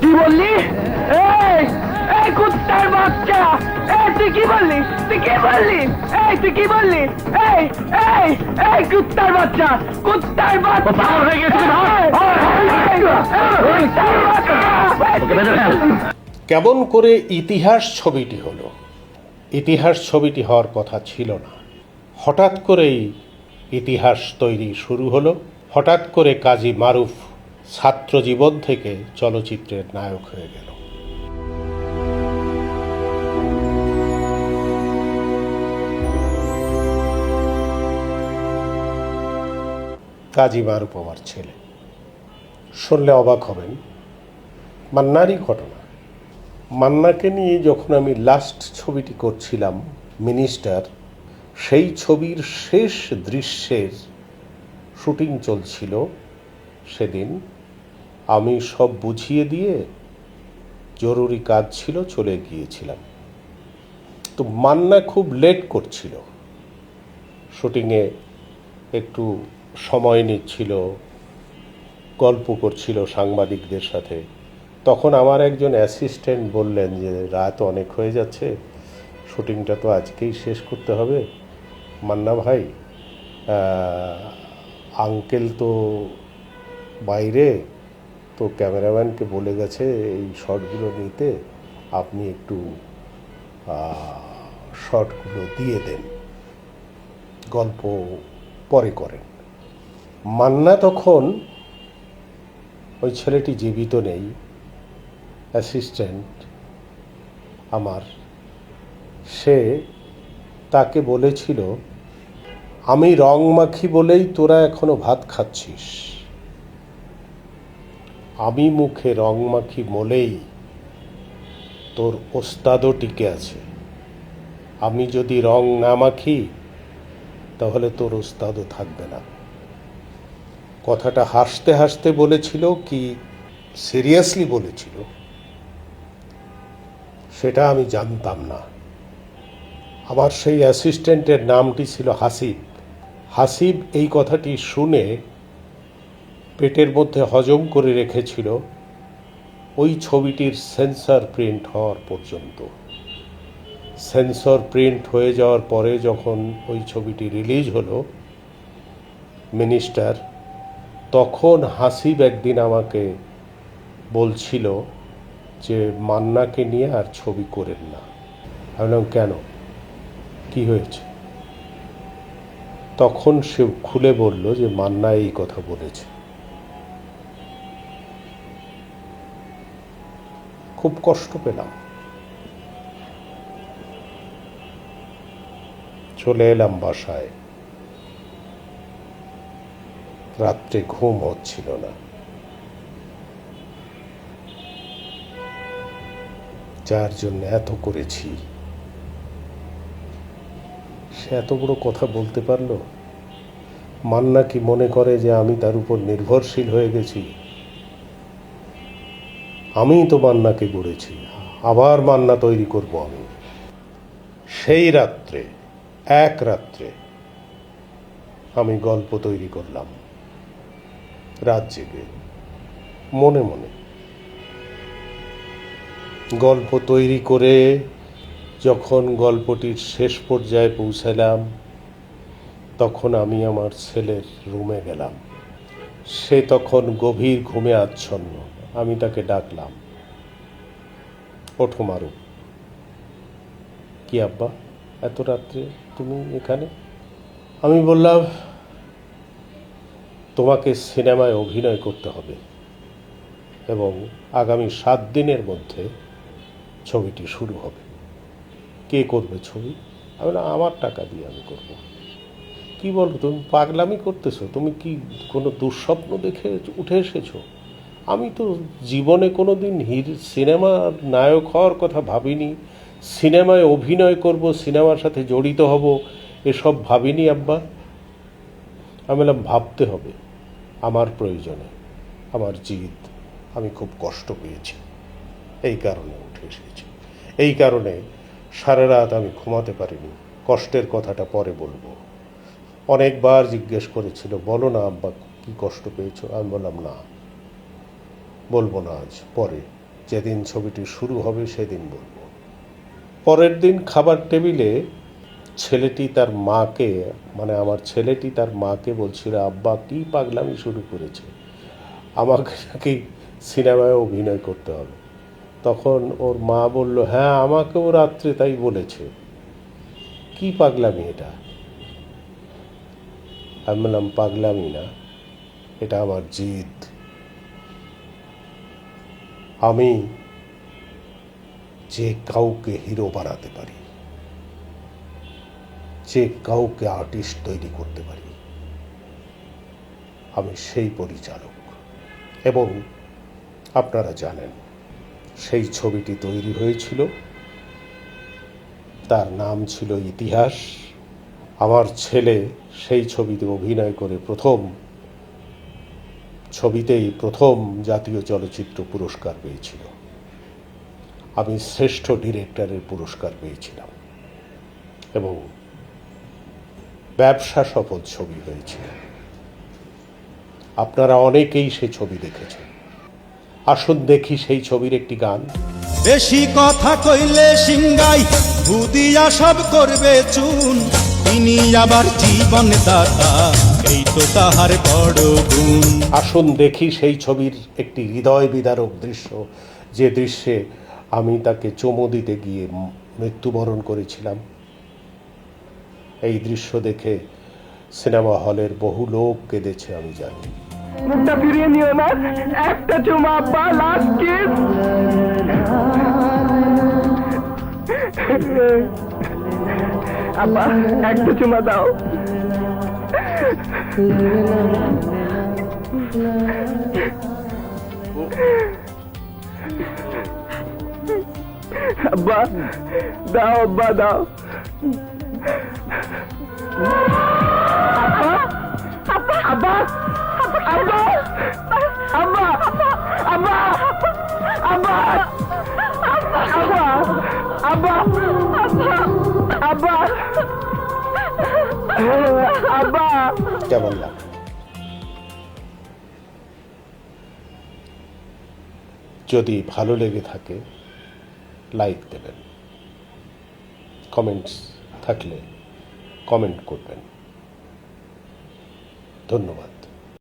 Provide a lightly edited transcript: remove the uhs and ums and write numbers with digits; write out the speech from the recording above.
কি বললি? এই এই কুত্তার বাচ্চা, এই তুই কি বললি? তুই কি বললি? এই তুই কি বললি? এই এই এই কুত্তার বাচ্চা, কুত্তার বাচ্চা হয়ে গেছে। কেমন করে ইতিহাস ছবিটি হলো? ইতিহাস ছবিটি হওয়ার কথা ছিল না। হঠাৎ করেই ইতিহাস তৈরি শুরু হলো। হঠাৎ করে কাজী মারুফ ছাত্র জীবন থেকে চলচ্চিত্রের নায়ক হয়ে গেল। কাজী মারুফ আমার ছেলে। শুনলে অবাক হবেন, মান্নারই ঘটনা। মান্নাকে নিয়ে যখন আমি লাস্ট ছবিটি করছিলাম মিনিস্টার, সেই ছবির শেষ দৃশ্যের শুটিং চলছিল। সেদিন আমি সব বুঝিয়ে দিয়ে জরুরি কাজ ছিল, চলে গিয়েছিলাম। তো মান্না খুব লেট করছিল, শুটিংয়ে একটু সময় নিচ্ছিল, গল্প করছিল সাংবাদিকদের সাথে। তখন আমার একজন অ্যাসিস্ট্যান্ট বললেন যে রাত অনেক হয়ে যাচ্ছে, শুটিংটা তো আজকেই শেষ করতে হবে। মান্না ভাই, আঙ্কেল তো বাইরে, তো ক্যামেরাম্যানকে বলে গেছে এই শটগুলো নিতে, আপনি একটু শটগুলো দিয়ে দেন, গল্প পরে করেন। মান্না তখন, ওই ছেলেটি জীবিত নেই, অ্যাসিস্ট্যান্ট আমার, সে তাকে বলেছিল আমি রং মাখি বলেই তোরা এখনো ভাত খাচ্ছিস, আমি মুখে রং মাখি বলেই তোর ওস্তাদও টিকে আছে, আমি যদি রং না মাখি তাহলে তোর ওস্তাদও থাকবে না। কথাটা হাসতে হাসতে বলেছিল কি সিরিয়াসলি বলেছিল সেটা আমি জানতাম না। আমার সেই অ্যাসিস্ট্যান্টের নামটি ছিল হাসিব। হাসিব এই কথাটি শুনে পেটের মধ্যে হজম করে রেখেছিল ওই ছবিটির সেন্সর প্রিন্ট হওয়ার পর্যন্ত। সেন্সর প্রিন্ট হয়ে যাওয়ার পরে যখন ওই ছবিটি রিলিজ হলো মিনিস্টার, তখন হাসিব একদিন আমাকে বলছিল যে মান্নাকে নিয়ে আর ছবি করেন না। ভাবলাম কেন, কি হয়েছে? তখন সে খুলে বলল যে মান্না এই কথা বলেছে। খুব কষ্ট পেলাম। চলে এলাম বাসায়। রাত্রে ঘুম হচ্ছিল না। যার জন্য এত করেছি সে এত বড় কথা বলতে পারলো? মান্না কি মনে করে যে আমি তার উপর নির্ভরশীল হয়ে গেছি? আমিই তো মান্নাকে গড়েছি, আবার মান্না তৈরি করব আমি। সেই রাত্রে, এক রাত্রে আমি গল্প তৈরি করলাম, রাত জেগে, মনে মনে। গল্প তৈরি করে যখন গল্পটির শেষ পর্যায়ে পৌঁছালাম, তখন আমি আমার ছেলের রুমে গেলাম। সে তখন গভীর ঘুমে আচ্ছন্ন। আমি তাকে ডাকলাম, ওঠো মারুফ। কি আব্বা, এত রাত্রে তুমি এখানে? আমি বললাম তোমাকে সিনেমায় অভিনয় করতে হবে এবং আগামী 7 দিনের মধ্যে ছবিটি শুরু হবে। কে করবে ছবি? আমি বললাম আমার টাকা দিয়ে আমি করব। কি বলো, তুমি পাগলামি করতেছো? তুমি কি কোনো দুঃস্বপ্ন দেখে উঠে এসেছো? আমি তো জীবনে কোনো দিন সিনেমার নায়ক হওয়ার কথা ভাবিনি, সিনেমায় অভিনয় করব, সিনেমার সাথে জড়িত হব, এসব ভাবিনি আব্বা। আমি বললাম ভাবতে হবে, আমার প্রয়োজনে, আমার জিদ, আমি খুব কষ্ট পেয়েছি, এই কারণে উঠে এসেছি। এই কারণে সারা রাত আমি ঘুমাতে পারিনি। কষ্টের কথাটা পরে বলবো। অনেকবার জিজ্ঞেস করেছিল, বলো না আব্বা কি কষ্ট পেয়েছো? আমি বললাম না, বলবো না আজ, পরে। যেদিন ছবিটি শুরু হবে সেদিন বলবো। পরের দিন খাবার টেবিলে ছেলেটি তার মাকে, মানে আমার ছেলেটি তার মাকে বলছিল, আব্বা কি পাগলামি শুরু করেছে, আমাকে নাকি সিনেমায় অভিনয় করতে হবে। তখন ওর মা বলল, হ্যাঁ আমাকেও রাত্রে তাই বলেছে, কি পাগলামি এটা? আমি বললাম, পাগলামি না, এটা আমার জিদ। আমি যে কাউকে হিরো বানাতে পারি, যে কাউকে আর্টিস্ট তৈরি করতে পারি, আমি সেই পরিচালক। এবং আপনারা জানেন সেই ছবিটি তৈরি হয়েছিল, তার নাম ছিল ইতিহাস। আমার ছেলে সেই ছবিতে অভিনয় করে ছবিতেই প্রথম জাতীয় চলচ্চিত্র পুরস্কার পেয়েছিল। আমি শ্রেষ্ঠ ডিরেক্টরের পুরস্কার পেয়েছিলাম এবং ব্যবসা সফল ছবি হয়েছিল। আপনারা অনেকেই সেই ছবি দেখেছেন। আসুন দেখি সেই ছবির একটি গান। বেশি কথা কইলে সিংগাই ভুদিয়া সব করবে চুন, তিনি আবার জীবন দাতা, এই তো তাহার বড় গুণ। আসুন দেখি সেই ছবির একটি হৃদয় বিদারক দৃশ্য, যে দৃশ্যে আমি তাকে চুমু দিতে গিয়ে মৃত্যুবরণ করেছিলাম। এই দৃশ্য দেখে সিনেমা হলের বহু লোক কেঁদেছে, আমি জানি। মুখটা ফিরিয়ে নিও না, একটা চুমা আব্বা, লাস্ট কিস। আব্বা একটা চুমা দাও। আব্বা দাও, আব্বা দাও। আব্বা আব্বা আব্বা আব্বা আব্বা আব্বা আব্বা আব্বা আব্বা। কেমন লাগে? যদি ভালো লেগে থাকে লাইক দেবেন, কমেন্টস থাকলে কমেন্ট করবেন। ধন্যবাদ।